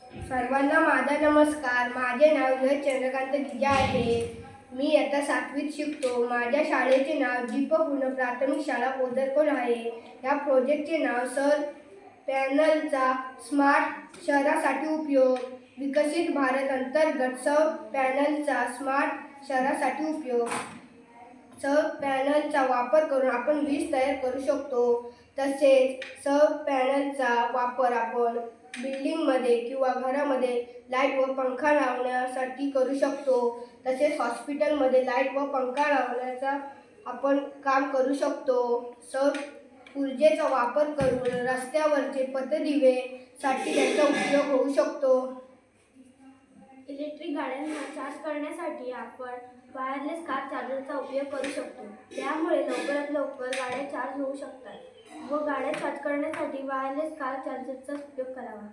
सर्वांना माझा नमस्कार. माझे नाव यश चंद्रकांत गिजा आहे. मी इयत्ता 7वीत शिकतो. माझ्या शाळेचे नाव दीपपूर्ण प्राथमिक शाळा ओझरकोल आहे. या प्रोजेक्टचे नाव सौर पॅनलचा स्मार्ट शहरासाठी उपयोग. विकसित भारत अंतर्गत सौर पॅनलचा स्मार्ट शहरासाठी उपयोग. सौर पॅनलचा वापर करून आपण वीज तयार करू शकतो. तसेच सौर पॅनलचा वापर आपण बिल्डिंगमध्ये किंवा घरामध्ये लाईट व पंखा लावण्यासाठी करू शकतो. तसेच हॉस्पिटलमध्ये लाईट व पंखा लावण्याचा आपण काम करू शकतो. सौर ऊर्जेचा वापर करून रस्त्यावरचे पथदिवे साठी त्याचा उपयोग होऊ शकतो. इलेक्ट्रिक गाड्यांना चार्ज करण्यासाठी आपण वायरलेस कार चार्जरचा उपयोग करू शकतो. त्यामुळे लवकरात लवकर गाड्या चार्ज होऊ शकतात व गाड्या चार्ज करण्यासाठी वायरलेस कार चार्जरचा उपयोग करावा.